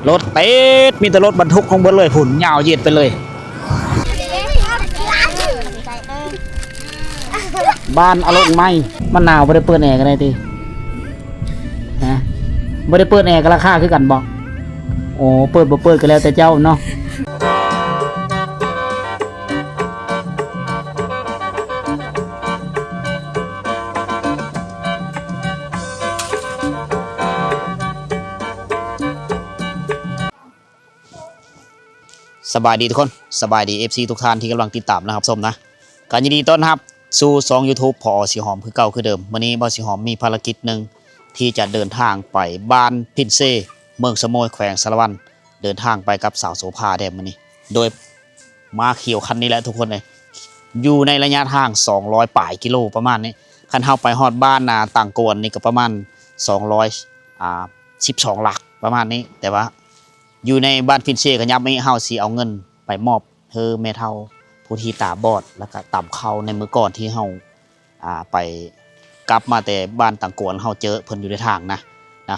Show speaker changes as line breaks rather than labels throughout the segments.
รถเต็ดมีแต่รถบรรทุกของเบิดเลยผุ่นยาวเหยียดไปเลยบ้านอารมณ์ไหมมันหนาวไม่ได้เปิดแอร์กันเลยทีนะไม่ได้เปิดแอร์ก็ราคาคือกันบอกโอ้เปิดบ่เปิดก็แล้วแต่เจ้าเนาะสบายดีทุกคนสบายดี FC ทุกท่านที่กำลังติดตามนะครับส้มนะการยินดีต้อนรับสู่2 YouTube พอสีหอมคือเก่าคือเดิมวันนี้บอสีหอมมีภารกิจหนึ่งที่จะเดินทางไปบ้านพินเซ่เมืองสะโมยแขวงสารวันเดินทางไปกับสาวโสภาแดมวันนี้โดยมาเขียวคันนี้แหละทุกคนเลยอยู่ในระยะทาง200 ป่ายกิโลประมาณนี้คันเข้าไปฮอดบ้านนาต่างกวนนี่ก็ประมาณ212 หลักประมาณนี้แต่ว่าอยู่ในบ้านพินเซ่กันยับไม่เฮาสิเอาเงินไปมอบเธอแม่เฒ่าผู้ที่ตาบอดแล้วก็ต่ำเข่าในมือก่อนที่เฮาไปกลับมาแต่บ้านต่างกวนเฮาเจอเพิ่นอยู่ในทางนะ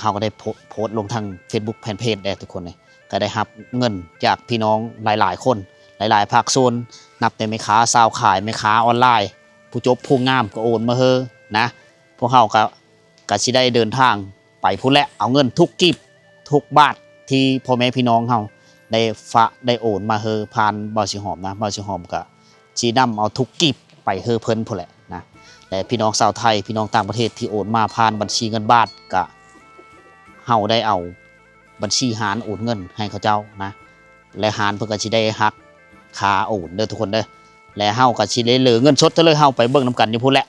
เขาก็ได้โพสต์ลงทาง Facebook แฟนเพจได้ทุกคนเลยก็ได้รับเงินจากพี่น้องหลายๆคนหลายๆภาคส่วนนับแต่แม่ค้าสาวขายแม่ค้าออนไลน์ผู้จบผู้งามก็โอนมาเฮอนะพวกเฮาก็สิได้เดินทางไปพุ่นแหละเอาเงินทุกกีบทุกบาทที่พ่อแม่พี่น้องเฮาได้โอนมาเฮอผ่านบ่าวสิหอมนะบ่าวสิหอมก็สินำเอาทุกกีบไปเฮอเพิ่นพุ่นแหละนะและพี่น้องชาวไทยพี่น้องต่างประเทศที่โอนมาผ่านบัญชีเงินบาทก็เฮาได้เอาบัญชีหารโอนเงินให้เขาเจ้านะและหารเพิ่นก็สิได้หักค่าโอนเด้อทุกคนเด้อและเฮาก็สิได้เหลือเงินสดเท่าเลยเฮาไปเบิ่งนำกันอยู่พุ่นแหละ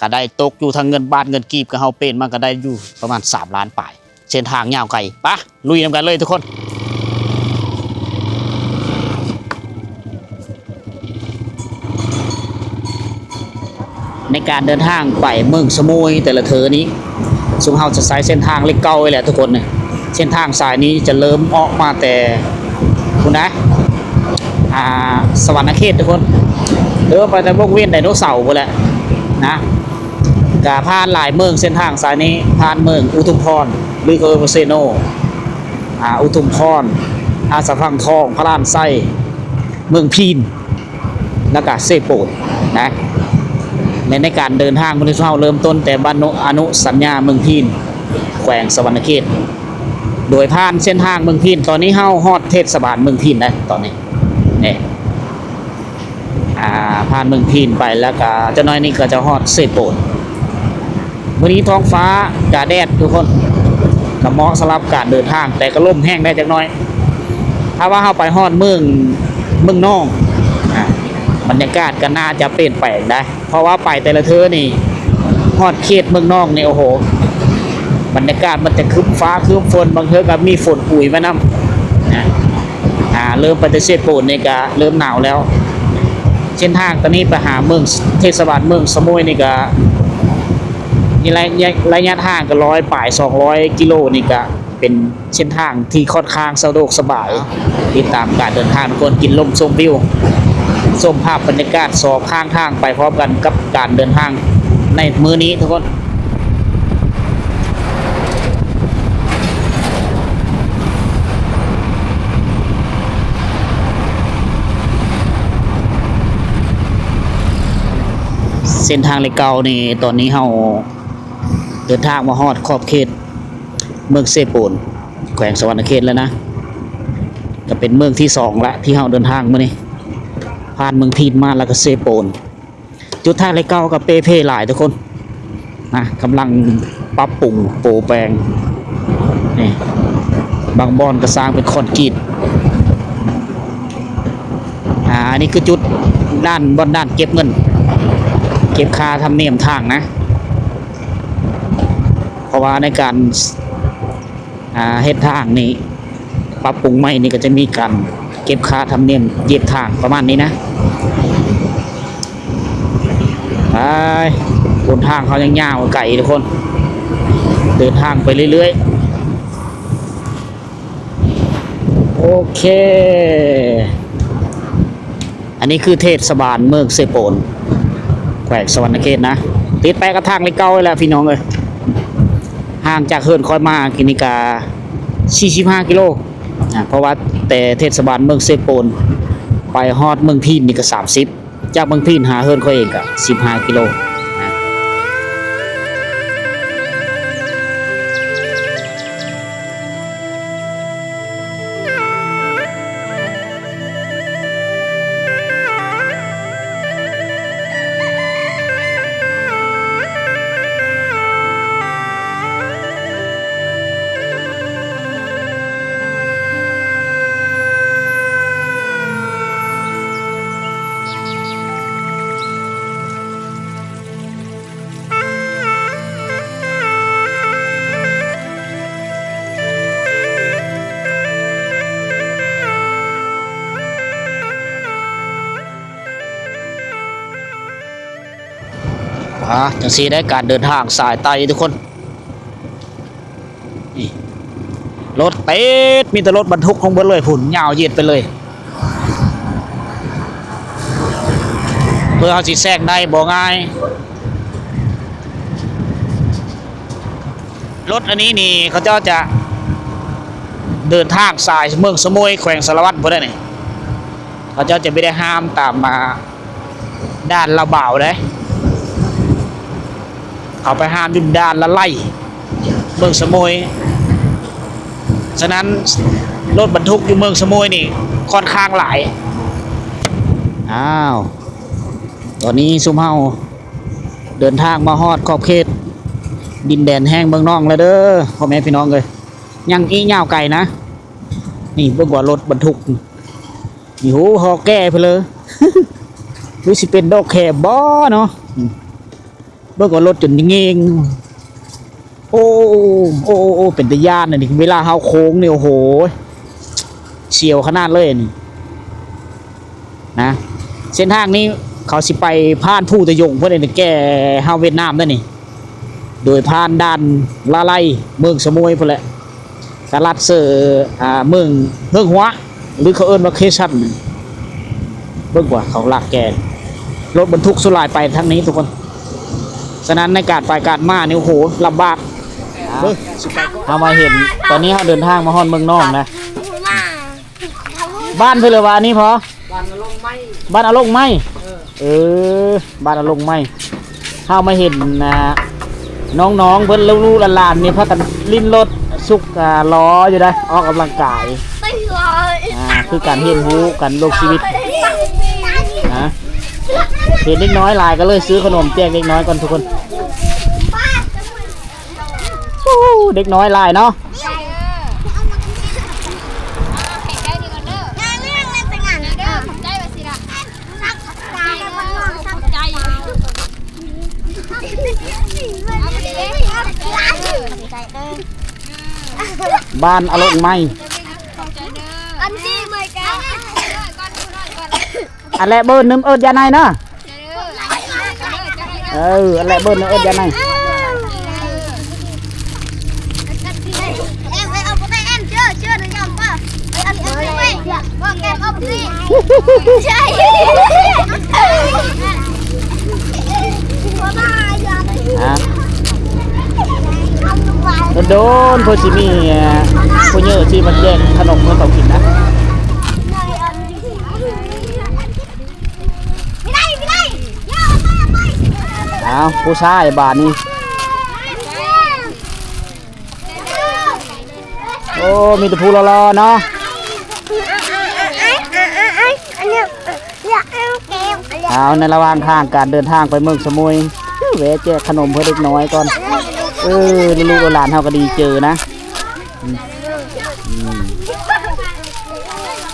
ก็ได้ตกอยู่ทางเงินบาทเงินกีบก็เฮาเป็นมันก็ได้อยู่ประมาณ3 ล้านปลายเส้นทางยาวไกลปะลุยนำกันเลยทุกคนในการเดินทางไปเมืองสมุยแต่ละเธอนี้ซุมเฮาจะใช้เส้นทางเล็กเก่าไว้แหละทุกคนเนี่ยเส้นทางสายนี้จะเริ่มออกมาแต่คุณนะสวรรค์เขตทุกคนเดินไปแต่วงเวียนไดโนเสาร์ไปแหละนะกาผ่านหลายเมืองเส้นทางสายนี้ผ่านเมืองอุทุมพรหรือโอเซโนอุทุมพรสะพังทองพระรามไส้เมืองพีนแล้วก็เซโปดนะในการเดินทางมนุษย์เริ่มต้นแต่บ้านอนุสัญญาเมืองพีนแขวงสวรรณเขตโดยผ่านเส้นทางเมืองพีนตอนนี้เฮาฮอดเทศบาลเมืองพีนนะตอนนี้เนี่ยผ่านเมืองพีนไปแล้วก็จะน้อยนี่ก็จะฮอดเซโปดวันนี้ท้องฟ้ากาแดดทุกคนก็เหมาะสำหรับการเดินทางแต่ก็ล่มแห้งได้จักน้อยถ้าว่าเฮาไปฮอดเมืองนอกบรรยากาศก็น่าจะเปลี่ยนแปลงได้เพราะว่าไปแต่ละเธอนี่ฮอดเขตเมืองนอกนี่โอ้โหบรรยากาศมันจะครึ้มฟ้าครึ้มฝนบางเธอก็มีฝนปุ๋ยมานำนะเริ่มไปแต่เซโปนนี่ก็เริ่มหนาวแล้วเส้นทางตอนนี้ไปหาเมืองเทศบาลเมืองสมุยนี่ก็ระยะทางก็100 ป่าย200 กิโลนี่ก็เป็นเส้นทางที่ค่อนข้างสะดวกสบายติดตามการเดินทางทุกคนกินลมชมวิวชมภาพบรรยากาศสอบข้างทางไปพร้อมกันกับการเดินทางในมื้อนี้ทุกคนเส้นทางเลเก่านี่ตอนนี้เฮาเดินทางมาฮอดขอบเขตเมืองเซโปนแขวงสวรรณเขตแล้วนะก็เป็นเมืองที่2ละที่เฮาเดินทางมื้อนี้ผ่านเมืองพีนมาแล้วก็เซโปนจุดทางเลเก่ากับเปเพหลายทุกคนนะกำลังปรับปรุงโปรแปลงนี่บางบอนก็สร้างเป็นคอนกรีตอันนี้คือจุดด้านเก็บเงินเก็บค่าธรรมเนียมทางนะเพราะว่าในการเฮ็ดทางนี้ปรับปรุงใหม่นี่ก็จะมีการเก็บค่าธรรมเนียมเหยียบทางประมาณนี้นะไปบนทางเขายังยาวไกลทุกคนเดินทางไปเรื่อยๆโอเคอันนี้คือเทศบาลเมืองเซโปนแขวงสวรรณเขตนะติดไปกระทางเลยเก่าแล้วพี่น้องเลยห่างจากเฮิร์นคอยมากินิกา45 กิโล เพราะว่าแต่เทศบาลเมืองเซโปนไปฮอดเมืองพีนนี่ก็30จากเมืองพีนหาเฮิรนเขาเองก็15กิโลจังซี่ได้การเดินทางสายไต่ทุกคนนี่รถติดมีแต่รถบรรทุกของเบิดเลยฝุ่นยาวเหยียดไปเลยเพื่อเขาสิแทรกได้บ่ง่ายรถอันนี้นี่เขาเจ้าจะเดินทางสายเมืองสมุยแขวงสารวัตรบ่ได้นี่เขาเจ้าจะไม่ได้ห้ามตามมาด้านละบ่าวเด้เขาไปห้ามยุ่นด้านละไล่เมืองสมุยฉะนั้นรถบรรทุกอยู่เมืองสมุยนี่ค่อนข้างหลายอ้าวตอนนี้ซุ่มเฮาเดินทางมาฮอดขอบเขตดินแดนแห้งเมืองน้องแล้วเด้อพ่อแม่พี่น้องเลยยังอีเหย้าไก่นะนี่เบิ่งว่ารถบรรทุกนี่โหฮอแก่ไปเลย รู้สิเป็นดอกแคบบ่เนาะเบิ่งว่ารถจนเงงโอ้เป็นตะย่านนี่เวลาเฮาโค้งนี่โอ้โหเฉียวขนาดเลยนี่นะเส้นทางนี้เขาสิไปผ่านผู้ตะยงเพื่อนนี่แก่เฮาเวียดนามนั่นนี่โดยผ่านด้านละไลเมืองสมุยพุ่นแหละตลาดเสือเมืองเฮืองหัวหรือเขาเอิ้นว่าเคชันเบิ่งว่าเขาลากแกรถบรรทุกสุรายไปทางนี้ทุกคนฉะนั้นในการไปการมานี่โอ้โหลำบากเอามาเห็นตอนนี้เขาเดินทางมาฮอดเมืองนอกนะบ้านเพื่อนเลยว่านี่พอบ้านอลงไม้บ้านอลงไม้บ้านอลงไม้เข้ามาเห็นน้องๆเพื่อนลูกๆหลานๆนี่พากันลิ้นรถสุกล้ออยู่ได้ออกกำลังกายคือการเห็นหูกันโลกชีวิตนะเห็นเล็กน้อยหลายก็เลยซื้อขนมแจกเล็กน้อยก่อนทุกคนเด็กน้อยหลายเนาะบ้านอารมณ์ไหมอันแรกเบิร์นนึมเอิร์ดยาไนเนาะอันแรกเบิร์นนึมเอิร์ดยาไนโดนโพชิมีผู้เยอะที่มันแย่งขนมเมื่อเขากินนะผู้ชายบาทนี้โอ้มีแต่ผู้รอๆเนาะในระหว่างทางการเดินทางไปเมืองสมุยแวะแจกขนมเพื่อเด็กน้อยก่อนลูกหลานเฮาก็ดีเจอนะ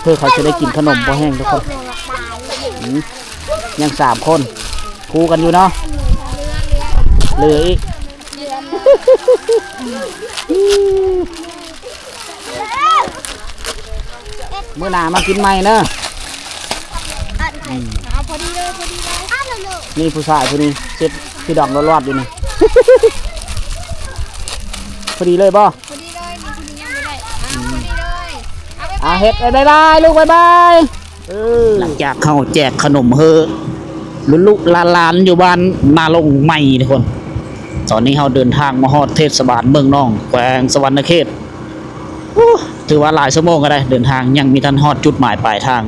เพื่อเขาจะได้กินขนมพอแห้งทุกคนยัง3 คนคู่กันอยู่เนาะเหลืออีกเมื่อหนามากินใหม่เนอะนี่ผู้ชายผู้นี้เช็ดพี่ดอกรอดๆอยู่นี่ พอดีเลยบ่พอดีเลยมีผู้นี้ยังไม่ได้พอดีเลยเฮ็ดบายบายลูกบายบายหลังจากเขาแจกขนมเฮอลุกๆลานๆอยู่บ้านนาลงใหม่ทุกคนตอนนี้เขาเดินทางมาฮอดเทศบาลเมืองน้องแขวงสวรรณเขต ถือว่าหลายชั่วโมงก็ได้เดินทางยังมีทันฮอดจุดหมายปลายทาง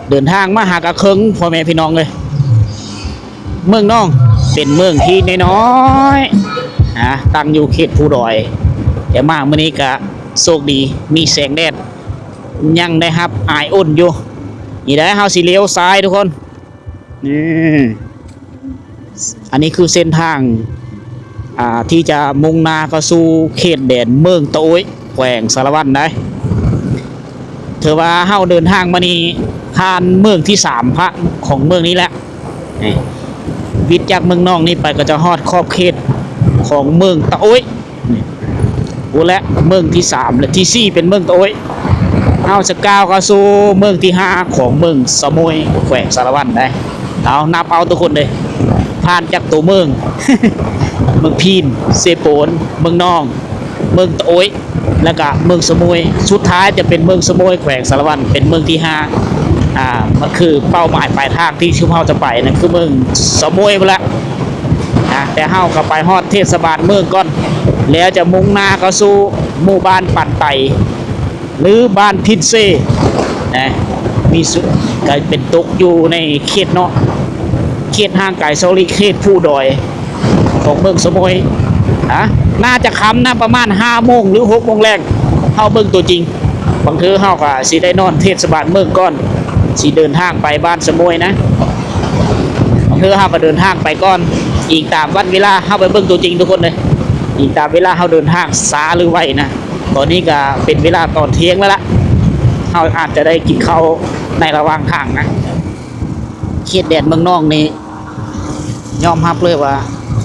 เดินทางมาหากะเคิงพ่อแม่พี่น้องเลยเมืองน้องเป็นเมืองที่น้อยๆนะตั้งอยู่เขตภูดอยแต่มามื้อนี้ก็โชคดีมีแสงแดดยังได้ครับอายอุ่นอยู่นี่ได้เฮาสิเลี้ยวซ้ายทุกคนนี่อันนี้คือเส้นทางที่จะมุ่งหน้าเข้าสู่เขตแดนเมืองตะโอยแขวงสารวัตรได้ถือว่าเฮาเดินทางมานี่ผ่านเมืองที่3พระของเมืองนี้แหละนี่วิทย์จากเมืองนอกนี่ไปก็จะฮอดขอบเขตของเมืองตะโอยนี่โอ้และเมืองที่3และที่4เป็นเมืองตะโอยเฮาจะก้าวเข้าสู่เมืองที่5ของเมืองสมุยแขวงสารวัตรได้เอานับเอาทุกคนเลยผ่านจากตัวเมือง เมืองพีนเซโปนเมืองนองเมืองตะโอยแล้วก็เมืองสมุยสุดท้ายจะเป็นเมืองสมุยแขวงสารวัตรเป็นเมืองที่5มันคือเป้าหมายปลายทางที่ชุมเฮาจะไปนั่นคือเมืองสมุยไปละแต่เฮาก็ไปฮอดเทศบาลเมืองก่อนแล้วจะมุ่งหน้าเข้าสู่หมู่บ้านปันไตหรือบ้านพินเซนะมีสุดก็เป็นตกอยู่ในเขตเนาะเขตห่างไกลโซลิเขตผู้ดอยของเมืองสมุยน่าจะค่ำนะประมาณ5 โมงหรือ6 โมงแรกเฮาเบิ่งตัวจริงบางเทื่อเฮาก็สิได้นอนเทศบาลเมืองก่อนสิเดินทางไปบ้านสมุยนะบางเทื่อเฮาก็เดินทางไปก่อนอีกตามวันเวลาเฮาไปเบิ่งตัวจริงทุกคนเลยอีกตามเวลาเฮาเดินทางช้าหรือไวนะตอนนี้ก็เป็นเวลาตอนเที่ยงแล้วล่ะเฮาอาจจะได้กินข้าวในระหว่างทางนะเขตแดนเมืองนอกนี่ยอมรับเลยว่า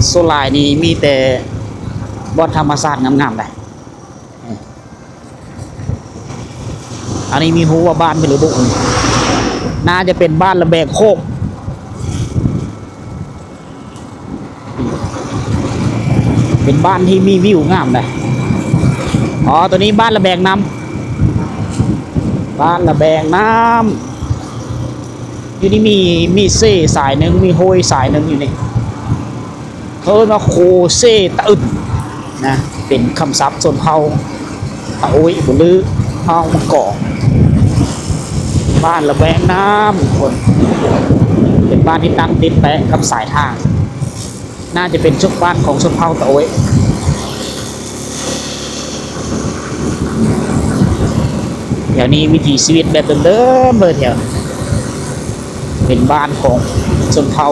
โซลายนี่มีแต่บอนธรรมศาสตร์งามๆเลยอันนี้มีหูว่าบ้านเป็นหรือบุกน่าจะเป็นบ้านระแบกโคกเป็นบ้านที่มีวิวงามเลยอ๋อตัวนี้บ้านระแบกน้ำบ้านระแบกน้ำอยู่นี่มีเซ่สายหนึ่งมีโฮยสายหนึ่งอยู่นี่เขาเรียกว่าโคเซ่ตะอึดนะเป็นคำศัพท์ส่วนเผ่าตะโอยบุลือเผ่ามังกรบ้านระแวงน้ำคนเป็นบ้านที่ตั้งติดแปะกับสายทางน่าจะเป็นชุดบ้านของชนเผ่าตะโอยเดี๋ยวนี้วิถีชีวิตแบบเดิมๆเลยเถอะเป็นบ้านของชนเผ่า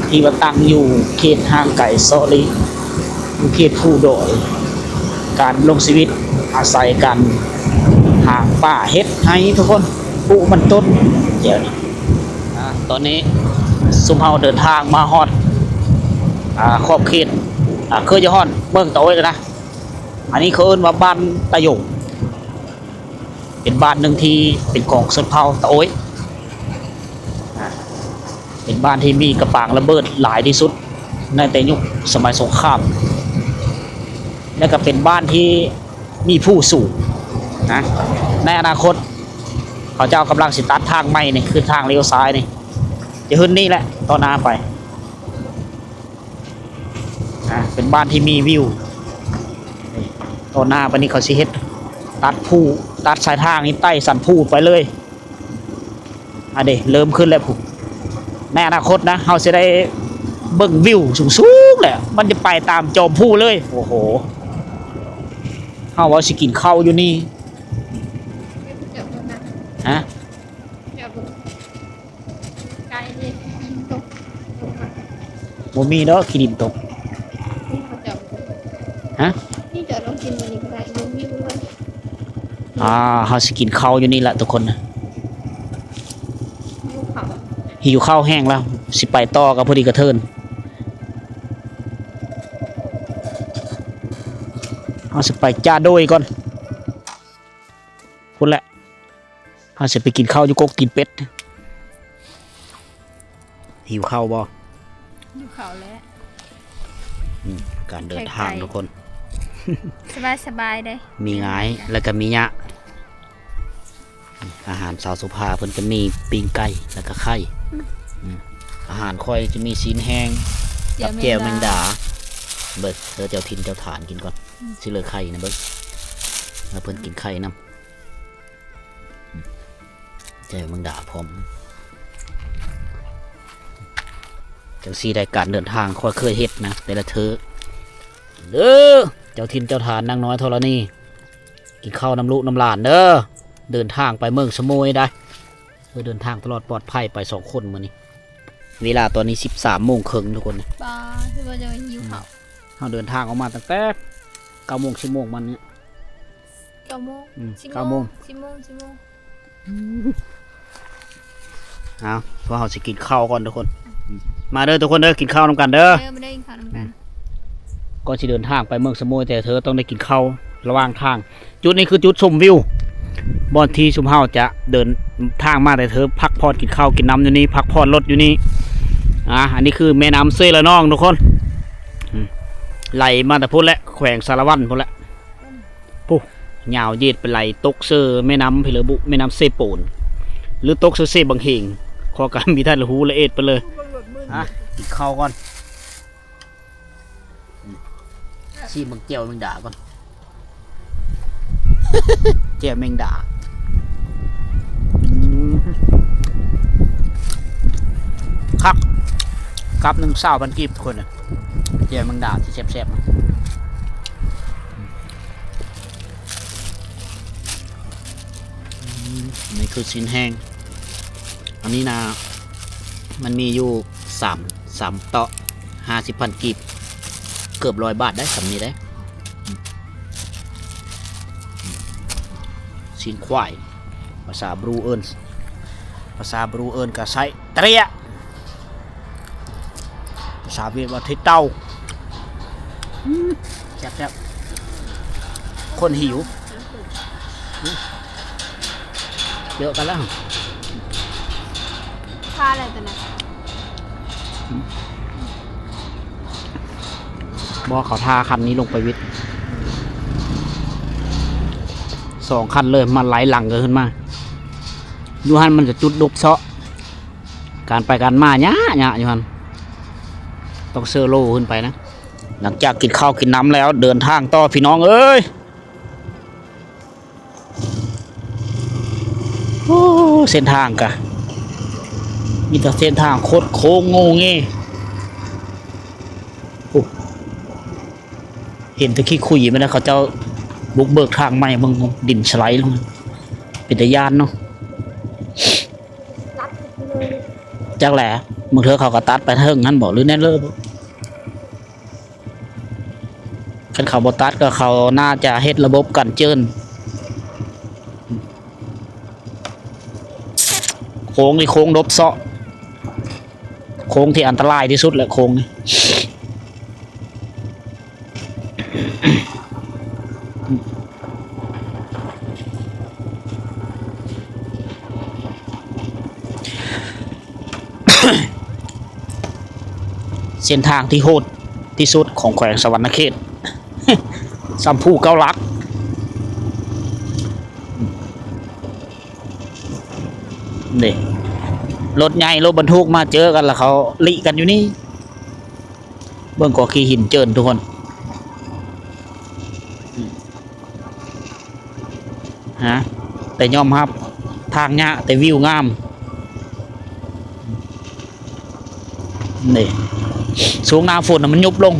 ที่ว่าตั้งอยู่เขตห่างไกลโซลิเขตผู้ดอยการลงชีวิตอาศัยกันหางป่าเฮ็ดให้ทุกคนปลูกมันต้นเดี๋ยวนี้ตอนนี้ซุมเฮาเดินทางมาฮอดขอบเขตเคยจะฮอดเมืองตะโอยเลยนะอันนี้เขาเอิ้นว่าบ้านตะยงเป็นบ้านหนึ่งที่เป็นของชนเผ่าตะโอยเป็นบ้านที่มีกระปางระเบิดหลายที่สุดในแต่ยุคสมัยสงครามและก็เป็นบ้านที่มีผู้สูงนะในอนาคตเขาเจ้ากำลังสิตัดทางใหม่นี่คือทางเลี้ยวซ้ายนี่จะขึ้นนี่แหละต่อหน้าไปเป็นบ้านที่มีวิวต่อหน้าไปนี่เขาสิเฮ็ดตัดผู้ตัดสายทางนี่ใต้สันผู้ไปเลยเดี๋ยวเริ่มขึ้นแล้วผู้ในอนาคตนะเขาจะได้เบิ่งวิวสูงๆแหละมันจะไปตามจอมผู้เลยโอ้โหเขาว่าสิกินข้าวอยู่นี่ฮะโมมีเนาะขี้ดินตกฮะนี่จะลองกินมันนี่ก็ได้ดูวิวเลยเขาสิกินข้าวอยู่นี่แหละทุกคนนะหิวข้าวแห้งแล้วสิไปต่อกับพอดีกระเทินเอาสิไปจ้าโดยก่อนพูดแหละเอาสิไปกินข้าวอยู่กกตีนเป็ดหิวข้าวบ่
หิวข้าวแล้ว
การเดินทางทุกคน
สบายเลย
มีง่ายแล้วก็มียะอาหารสาวสุภาเพิ่นจะมีปิ้งไก่แล้วก็ไข่อาหารค่อยจะมีซีนแห้งกับแจ่วแมงดาเบิดเจ้าถิ่นเจ้าฐานกินก่อนสิเหลือไข่นะเบิด แล้วเพิ่นกินไข่น้ำใจมึงด่าผมจังซี่ได้การเดินทางค่อยเคยเฮ็ดนะแต่ละเธอเด้อเจ้าทินเจ้าทานนางน้อยธรณีกินข้าวน้ำลูกน้ำหลานเด้อเดินทางไปเมืองสมุยได้เดินทางตลอดปลอดภัยไป2 คนมื้อนี้เวลาตอนนี้ 13:30ทุกคนนะ
ปลาคือว่าจะไปหิวเขา
เราเดินทางออกมาตั้งแต่9 โมง 10 โมงมันเนี่ย
9 โมง
9 โมง
10 โมง10 โมง
เอาเพราะเราจะกินข้าวก่อนทุกคนมาเด้อทุกคนเด้อกินข้าวนำกันเด้อ
ไม่ได้กินข้าวนำกัน
ก่อนจะเดินทางไปเมืองสมุยแต่เธอต้องได้กินข้าวระหว่างทาง จุดนี้คือจุดชมวิวบอนที่ชุมเฮาจะเดินทางมาแต่เธอพักผ่อนกินข้าวกินน้ำอยู่นี่พักผ่อนรถอยู่นี่อันนี้คือแม่น้ำเซยละน้องทุกคนไหลมาแต่พุ่นแหละแขวงสารวัตรพุ่นแหละปุ๊ยาวเย็ดไปไหลตกเซอแม่น้ำเพลบุแม่น้ำเซโปนหรือตกเซอเซบังเฮงขอการมีท่านละหูละเอ็ดไปเลยกินข้าวก่อนชีมึงเจียวมึงด่าก่อน เจียวมึงด่าครับกับ1,000 กีบคนน่ะเจียวมึงด่าที่แซ่บๆนี่คือชิ้นแห้งอันนี้นะมันมีอยู่3เตาะ50,000 กีบเกือบ100 บาทได้สำนี้ได้ชิ้นควายภาษาบรูเอิญกับไซเตรียภาษาเวียดว่าทิเต้าแซ่บๆคนหิวเยอะกันแล้ว
ปลาอะไรตัวนั้น
บอกเขาท่าคันนี้ลงไปวิทย์2 คันเลยมันไหลหลังกันขึ้นมายูฮันมันจะจุดดบเซาะการไปการมาเนี่ยยูฮันต้องเซอร์โลขึ้นไปนะหลังจากกินข้าวกินน้ำแล้วเดินทางต่อพี่น้องเอ้ยโอ้เส้นทางกะมีแต่เส้นทางโคตรโค้งโง่เงี้เห็นตะขี้คุยไหมนะเขาเจ้าบุกเบิกทางใหม่บางดินสไลด์ลงเป็นตะยานเนาะจักแหละมึงเธอเขาก็ตัดไปเทิงงั้นบอกหรือแน่เลิศคันเขาบตัดก็เขาน่าจะเฮ็ดระบบกันเจินโค้งนี่โค้งดบเซาะโค้งที่อันตรายที่สุดแหละโค้งนี่เส้นทางที่โหดที่สุดของแขวงสวรรณเขต สัมภูเก้าลักนี่รถใหญ่รถบรรทุกมาเจอกันแล้วเขาลิกันอยู่นี่เบื้องก่อขี้หินเจินทุกคนฮะแต่ยอมครับทางเนี้ยแต่วิวงามนี่สูงหน้าฝนมันยุบลง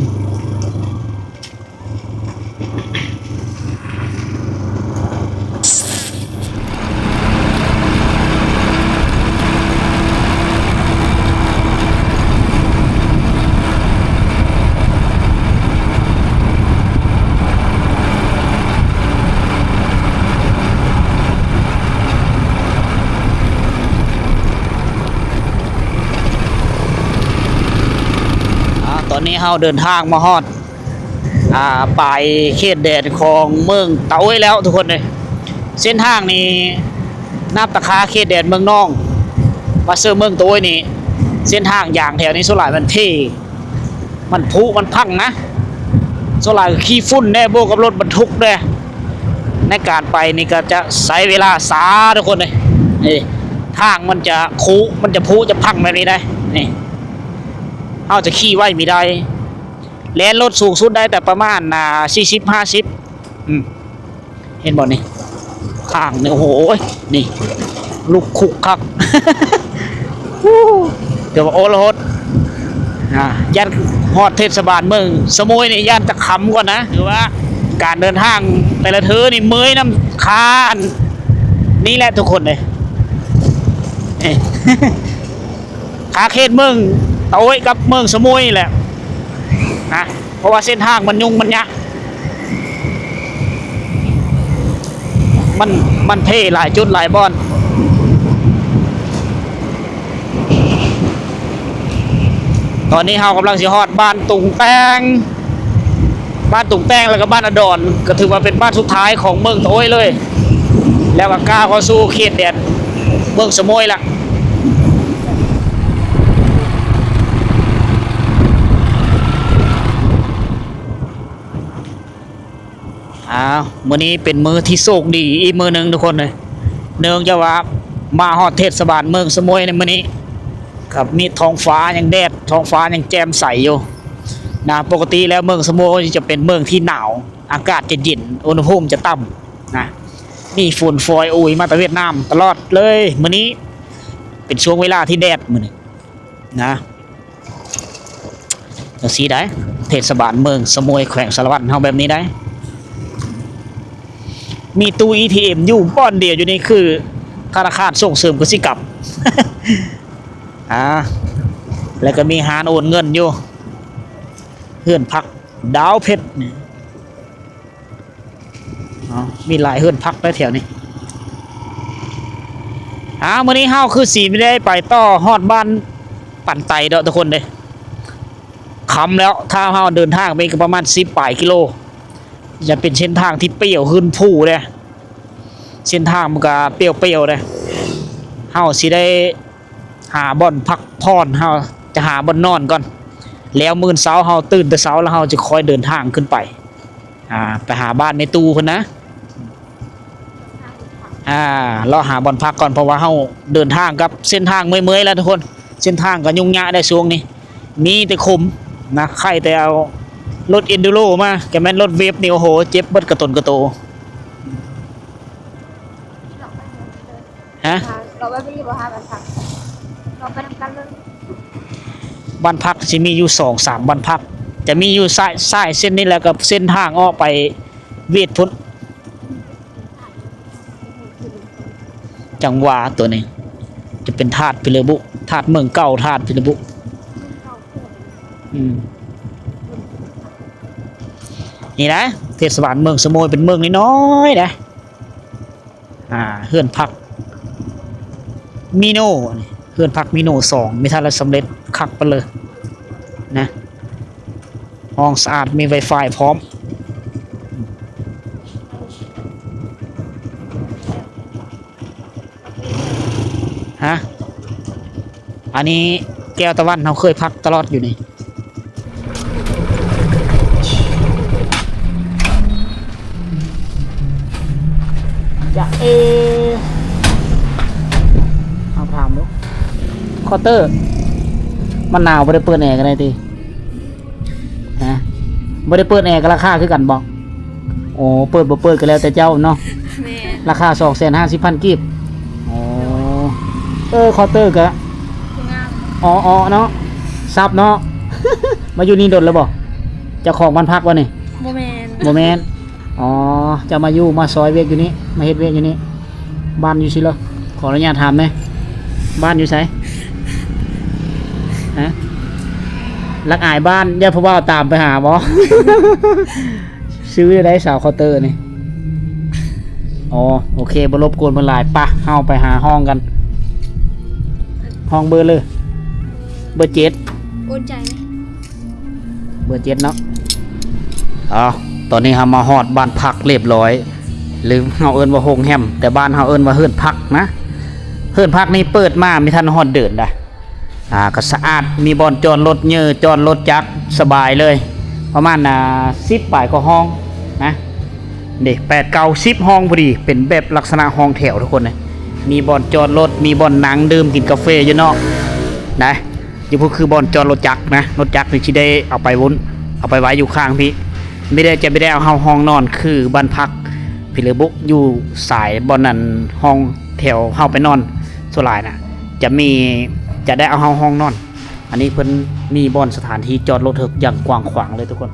ตอนนี้เราเดินทางมาฮอดปลายเขตแดนของเมืองเต๋าไว้แล้วทุกคนเลยเส้นทางนี้นับตะคาเขตแดนเมืองน้องมาเซอร์เมืองเต๋าไว้นี่เส้นทางอย่างแถวนี้ส่วนหลายมันเท่มันผุมันพังนะส่วนหลายขี้ฝุ่นแน่โบกับรถบรรทุกแน่ในการไปนี่ก็จะใช้เวลาสาทุกคนเลยนี่ทางมันจะคุมันจะผุจะพังแบบนี้ได้นี่เอาจะขี่ไว้ไม่ได้แล่นรถสูงสุดได้แต่ประมาณ40-50 เห็นบ่นี่ข้างนี่โอ้โหนี่ลูกคุกคัก เดี๋ยวว่าโอ้ละหดย่านฮอดเทศบาลเมืองสมุยนี่ย่านจะขำก่อนนะหรือว่าการเดินทางแต่ละเธอนี่เมื่อยน้ำคานนี่แหละทุกคนเลย ขาเขตเมืองโต้ยกับเมืองสมุยแหละนะเพราะว่าเส้นทางมันยุ่งมันยากมันเท่หลายจุดหลายบ่อนตอนนี้เฮากำลังสิฮอดบ้านตุงแตงแล้วก็บ้านอดอนก็ถือว่าเป็นบ้านสุดท้ายของเมืองโต้ยเลยแล้วก็ก้าวเข้าสู่เขตแดนเมืองสมุยละมื้อนี้เป็นมื้อที่โชคดีอีกมื้อหนึงทุกคนเลยเนื่องจากว่ามาฮอดเทศบาลเมืองสมุยในมื้อนี้ครับมีท้องฟ้ายังแดดท้องฟ้ายังแจ่มใสอยู่นะปกติแล้วเมืองสมุยจะเป็นเมืองที่หนาวอากาศจะเย็นอุณหภูมิจะต่ำนะมีฝุ่นฟอยอุยมาจากเวียดนามตลอดเลยมื้อนี้เป็นช่วงเวลาที่แดดมื้อนี้นะจังซี่ได้เทศบาลเมืองสมุยแขวงสารวัตรเฮาแบบนี้ได้มีตู้ ATM อยู่ป้อนเดียวอยู่นี่คือธนาคารส่งเสริมกสิกรรม แล้วก็มีหารโอนเงินอยู่เฮือนพักดาวเพชรนี่มีหลายเฮือนพักได้แถวนี้มื้อนี้เฮาคือสีไม่ได้ไปต่อฮอดบ้านปั่นไตเด้อทุกคนเด้ค่ำแล้วถ้าเฮาเดินทางไปก็ประมาณ10ปลายกิโลจะเป็นเส้นทางที่เปรี้ยวขึ้นผู้เลยเส้นทางมันก็เปรี้ยวๆเลยเฮาสิได้หาบ่อนพักผ่อนเฮาจะหาบ่อนนอนก่อนแล้วมื้อเช้าเฮาตื่นแต่เช้าแล้วเฮาจะค่อยเดินทางขึ้นไปไปหาบ้านในตู้เพิ่นนะเราหาบ่อนพักก่อนเพราะว่าเฮาเดินทางกับเส้นทางเมื่อยๆแล้วทุกคนเส้นทางก็ยุ่งยากได้ช่วงนี้มีแต่ขมนะใครแต่เอารถเอนดูโรมาแกแม่นรถเวฟนี่โอ้โหเจ็บเบิดกระตนกระโตฮะ
เราไปรีบเอาหาบ้านพักเราไปทำกันเลย
บ้านพักจะมีอยู่2-3บ้านพักจะมีอยู่สายเส้นนี้แล้วกับเส้นทางออกไปเวทพุทธจังหวะตัวนี้จะเป็นธาตุพิเรบุธาตุเมืองเก่าธาตุพิเรบุนี่นะเทศบาลเมืองสมุยเป็นเมืองน้อยๆนะเฮือนพักมิโน่เฮือนพักมิโน่2มีท่าละสำเร็จคักไปเลยนะห้องสะอาดมี Wi-Fi พร้อมอันนี้แก้วตะวันเราเคยพักตลอดอยู่นี่จะเอาถามดูคอเตอร์มันหนาวไม่ได้เปิดแอร์กันได้ทีไม่ได้เปิดแอร์ก็ราคาคือกันบอกโอ้เปิดบ่เปิดก็แล้วแต่เจ้าเนาะราคา250,000 กีบคอเตอร์ก็อ๋อเนาะซับเนาะ มาอยู่นี่โดนแล้วบอกเจ้าของบ้านพักวะนี่โมเมนอ๋อจะมาอยู่มาซอยเวกอยู่นี่มาเฮ็ดเวกอยู่นี่บ้านอยู่สิเหรอขออนุญาตถามหน่อยบ้านอยู่ไสลักอายบ้านย่าพ่อว่าตามไปหาบ่ ซื้อได้สาวเคาน์เตอร์นี่อ๋อโอเคบ่รบกวนเพิ่นหลายป่ะเฮาไปหาห้องกันห้องเบอร์เลยเบอร์7
โอนใจ
เบอร์7เนาะตอนนี้เฮามาฮอดบ้านพักเรียบร้อยหรือเฮาเอิ้นว่าโฮงแฮมแต่บ้านเฮาเอิ้นว่าเฮือนพักนะเฮือนพักนี่เปิดมาไม่ทันฮอดเดินได้ก็สะอาดมีบ่อนจอดรถเยอะจอดรถจักรสบายเลยประมาณ10 ปลายก็ห้องนะนี่8 9 10ห้องพอดีเป็นแบบลักษณะห้องแถวทุกคนเลยมีบ่อนจอดรถมีบ่อนนั่งดื่มกินกาแฟอยู่นอกนะอยู่พวกคือบ่อนจอดรถจักรนะรถจักรนี่สิได้เอาไปไว้อยู่ข้างพี่ไม่ได้เอาห้องนอนคือบ้านพัก พิเลบุกอยู่สายบอนนั้นห้องแถวเฮาไปนอนส่วนหลายน่ะจะได้เอาเฮาห้องนอน อันนี้เพิ่นมีบอนสถานที่จอดรถเถิกอย่างกว้างขวางเลยทุกคน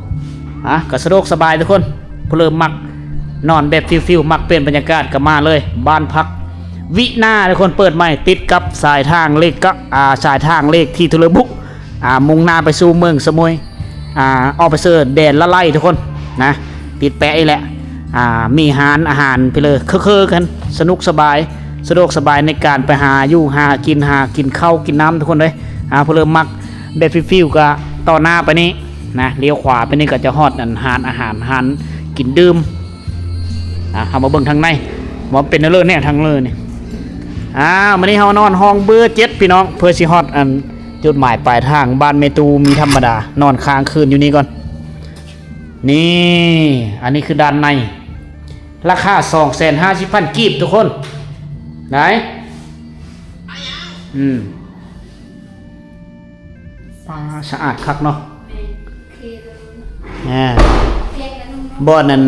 ก็สะดวกสบายทุกคนผู้เริ่มมักนอนแบบฟิลมักเป็นบรรยากาศก็มาเลยบ้านพักวินาทุกคนเปิดใหม่ติดกับสายทางเลขก็สายทางเลขที่ทุเรบุกมุ่งหน้าไปสู่เมืองสมุยออกไปเสิร์ชแดนละไล่ทุกคนนะติดแปะอีแหละมีอาหารไปเลยเคอกันสนุกสบายสะดวกสบายในการไปหาอยู่หากินข้าวกินน้ำทุกคนเลยผู้เริ่มมักแบบฟิลก็ต่อหน้าไปนี้นะเลี้ยวขวาไปนี่ก็จะฮอดอาหารกินดื่มเอามาเบิ่งทางในว่าเป็นเรื่องเนี่ยทางเลยนี่วันนี้เฮานอนห้องเบอร์7พี่น้องเพื่อสิฮอดจุดหมายปลายทางบ้านเมตูมีธรรมดานอนค้างคืนอยู่นี่ก่อนนี่อันนี้คือด้านในราคา 250,000 กีบทุกคนไหนสะอาดคักเนาะบ่อนั่น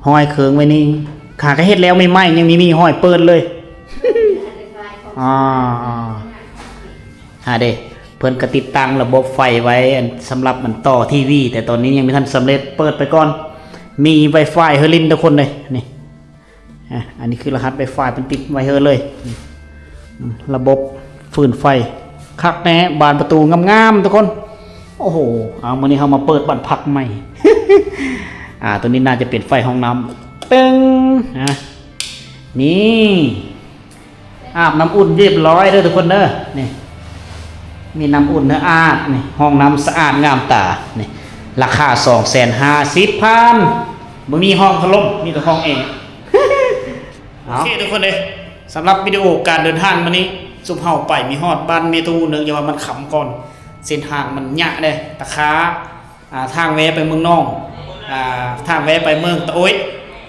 ห้อยเคืองไว้นี่ขาก็เฮ็ดแล้วไม่ไหมยังมีห้อยเปิดเลยเด้เพิ่นก็ติดตั้งระบบไฟไว้สำหรับมันต่อทีวีแต่ตอนนี้ยังไม่ทันสำเร็จเปิดไปก่อนมี Wi-Fi เฮลินทุกคนเลยนี่อันนี้คือรหัส Wi-Fi เป็นติดไว้เฮเลยระบบฟืนไฟคักแน่บานประตูงามๆทุกคนโอ้โหมื้อนี้เฮามาเปิดบ้านพักใหม่ ตัวนี้น่าจะเป็นไฟห้องน้ำตึ้งนี่อาบน้ำอุ่นเรียบร้อยเด้อทุกคนเด้อนี่มีน้ำอุ่นเนื้ออาบนี่ห้องน้ำสะอาดงามตานี่ราคา 250,000บ่มีห้องพัดลมมีแต่ห้องแอร์โอเคทุกคนเลยสำหรับวิดีโอการเดินทางวันนี้สุมเฮาไปมีฮอดบ้านเมตูเนื่องจากว่ามันขำก่อนเส้นทางมันยะเด้ตะขาทางแวะไปเมืองนองทางแวะไปเมืองตะโอ้ย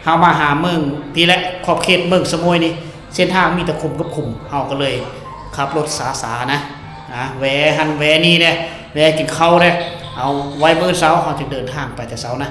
เฮามาหาเมืองพี่และขอบเขตเมืองสมุยนี่เส้นทางมีแต่ขุมกับขุมเฮาก็เลยขับรถสาๆนะแวะหันแวะนี่เด้แวะกินข้าวเด้เอาไว้มื้อเช้าเฮาจะเดินทางไปแต่เช้านะ